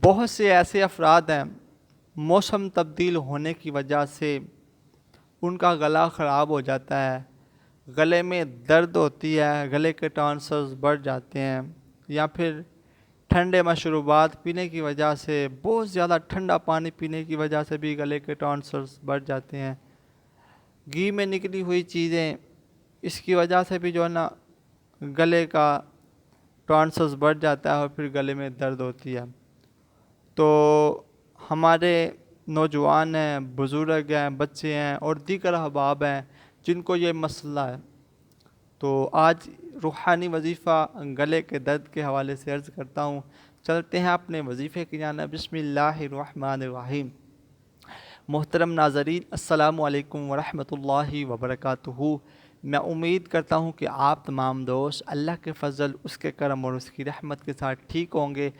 بہت سے ایسے افراد ہیں موسم تبدیل ہونے کی وجہ سے ان کا گلا خراب ہو جاتا ہے، گلے میں درد ہوتی ہے، گلے کے ٹانسلز بڑھ جاتے ہیں، یا پھر ٹھنڈے مشروبات پینے کی وجہ سے، بہت زیادہ ٹھنڈا پانی پینے کی وجہ سے بھی گلے کے ٹانسلز بڑھ جاتے ہیں۔ گھی میں نکلی ہوئی چیزیں، اس کی وجہ سے بھی جو ہے نا گلے کا ٹانسلز بڑھ جاتا ہے اور پھر گلے میں درد ہوتی ہے۔ تو ہمارے نوجوان ہیں، بزرگ ہیں، بچے ہیں اور دیگر احباب ہیں جن کو یہ مسئلہ ہے، تو آج روحانی وظیفہ گلے کے درد کے حوالے سے عرض کرتا ہوں۔ چلتے ہیں اپنے وظیفے کی جانب۔ بسم اللہ الرحمن الرحیم۔ محترم ناظرین، السلام علیکم ورحمۃ اللہ وبرکاتہ۔ میں امید کرتا ہوں کہ آپ تمام دوست اللہ کے فضل، اس کے کرم اور اس کی رحمت کے ساتھ ٹھیک ہوں گے۔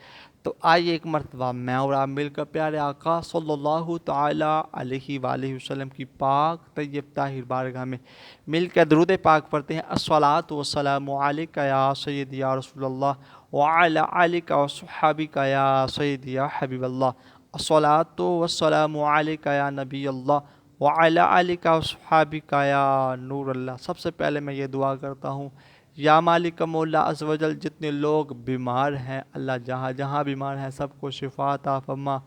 تو آئیے ایک مرتبہ میں اور آپ مل کر پیارے آقا صلی اللہ تعالیٰ علیہ وآلہ وسلم کی پاک طیب طاہر بارگاہ میں مل کر درود پاک پڑھتے ہیں۔ الصلاۃ والسلام علیک یا سیدی یا رسول اللہ وعلی آلک وصحبک یا سیدی یا حبیب اللہ۔ الصلاۃ والسلام علیک یا نبی اللہ وعلی آلک وصحبک یا نور اللہ۔ سب سے پہلے میں یہ دعا کرتا ہوں، یا مالک مولا عز و جل، جتنے لوگ بیمار ہیں اللہ جہاں جہاں بیمار ہیں سب کو شفا عطا فرما۔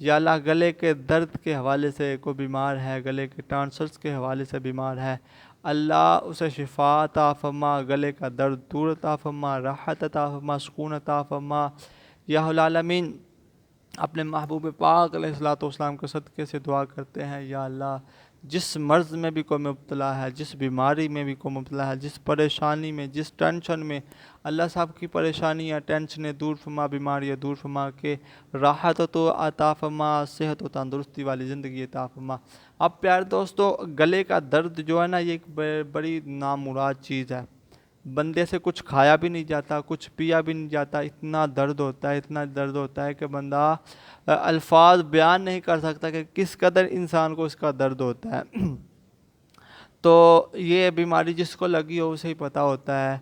یا اللہ گلے کے درد کے حوالے سے کوئی بیمار ہے، گلے کے ٹانسلز کے حوالے سے بیمار ہے، اللہ اسے شفا عطا فرما، گلے کا درد دور عطا فرما، راحت عطا فرما، سکون عطا فرما یا العالمین۔ اپنے محبوب پاک علیہ الصلوۃ والسلام کے صدقے سے دعا کرتے ہیں، یا اللہ جس مرض میں بھی کوئی مبتلا ہے، جس بیماری میں بھی کوئی مبتلا ہے، جس پریشانی میں، جس ٹینشن میں، اللہ صاحب کی پریشانیاں ٹینشنیں دور فرما، بیماریاں دور فرما کے راحت تو عطا فرما، صحت و تندرستی والی زندگی عطا فرما۔ اب پیارے دوستو، گلے کا درد جو ہے نا یہ ایک بڑی نامراد چیز ہے۔ بندے سے کچھ کھایا بھی نہیں جاتا، کچھ پیا بھی نہیں جاتا، اتنا درد ہوتا ہے، اتنا درد ہوتا ہے کہ بندہ الفاظ بیان نہیں کر سکتا کہ کس قدر انسان کو اس کا درد ہوتا ہے۔ تو یہ بیماری جس کو لگی ہو اسے ہی پتہ ہوتا ہے۔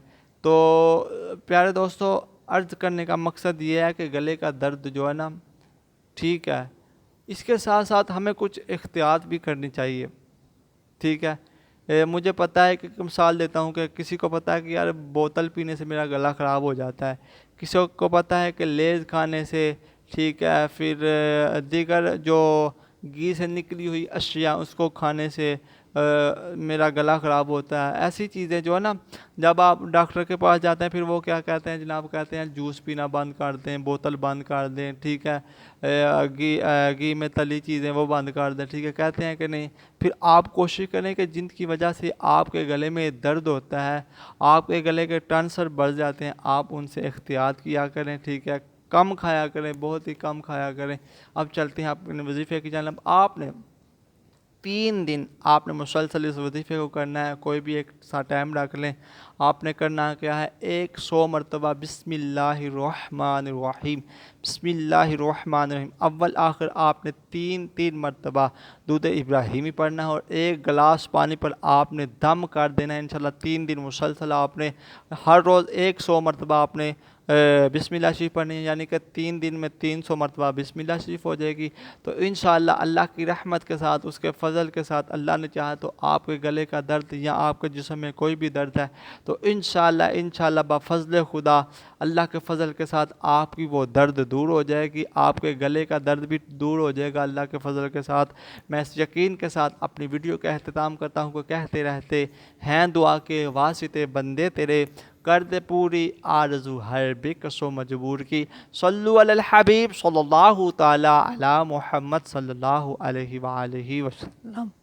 تو پیارے دوستو، عرض کرنے کا مقصد یہ ہے کہ گلے کا درد جو ہے نا ٹھیک ہے، اس کے ساتھ ساتھ ہمیں کچھ احتیاط بھی کرنی چاہیے، ٹھیک ہے۔ مجھے پتہ ہے کہ مثال دیتا ہوں کہ کسی کو پتہ ہے کہ یار بوتل پینے سے میرا گلا خراب ہو جاتا ہے، کسی کو پتہ ہے کہ لیز کھانے سے، ٹھیک ہے، پھر دیگر جو گھی سے نکلی ہوئی اشیاء اس کو کھانے سے میرا گلا خراب ہوتا ہے۔ ایسی چیزیں جو ہے نا جب آپ ڈاکٹر کے پاس جاتے ہیں پھر وہ کیا کہتے ہیں جناب، کہتے ہیں جوس پینا بند کر دیں، بوتل بند کر دیں، ٹھیک ہے، گھی میں تلی چیزیں وہ بند کر دیں، ٹھیک ہے، کہتے ہیں کہ نہیں۔ پھر آپ کوشش کریں کہ جن کی وجہ سے آپ کے گلے میں درد ہوتا ہے، آپ کے گلے کے ٹانسلز بڑھ جاتے ہیں، آپ ان سے احتیاط کیا کریں، ٹھیک ہے، کم کھایا کریں، بہت ہی کم کھایا کریں۔ اب چلتے ہیں اپنے وظیفے کی جانب۔ آپ نے 3 دن آپ نے مسلسل اس وظیفے کو کرنا ہے، کوئی بھی ایک سا ٹائم رکھ لیں۔ آپ نے کرنا کیا ہے، 100 مرتبہ بسم اللہ الرحمن الرحیم، بسم اللہ الرحمن الرحیم، اول آخر آپ نے 3 مرتبہ درود ابراہیمی پڑھنا ہے، اور 1 گلاس پانی پر آپ نے دم کر دینا ہے۔ انشاءاللہ 3 دن مسلسل آپ نے ہر روز 100 مرتبہ آپ نے بسم اللہ شریف پڑھنی ہے، یعنی کہ 3 دن میں 300 مرتبہ بسم اللہ شریف ہو جائے گی۔ تو انشاءاللہ اللہ کی رحمت کے ساتھ، اس کے فضل کے ساتھ، اللہ نے چاہا تو آپ کے گلے کا درد یا آپ کے جسم میں کوئی بھی درد ہے تو انشاءاللہ بفضل خدا، اللہ کے فضل کے ساتھ آپ کی وہ درد دور ہو جائے گی، آپ کے گلے کا درد بھی دور ہو جائے گا اللہ کے فضل کے ساتھ۔ میں اس یقین کے ساتھ اپنی ویڈیو کا اختتام کرتا ہوں کہ کہتے رہتے ہیں دعا کے واسطے بندے تیرے، کر دے پوری آرزو ہر بے کس و مجبور کی۔ صلو علی الحبیب صلی اللہ تعالی علی محمد صلی اللہ علیہ وآلہ وسلم۔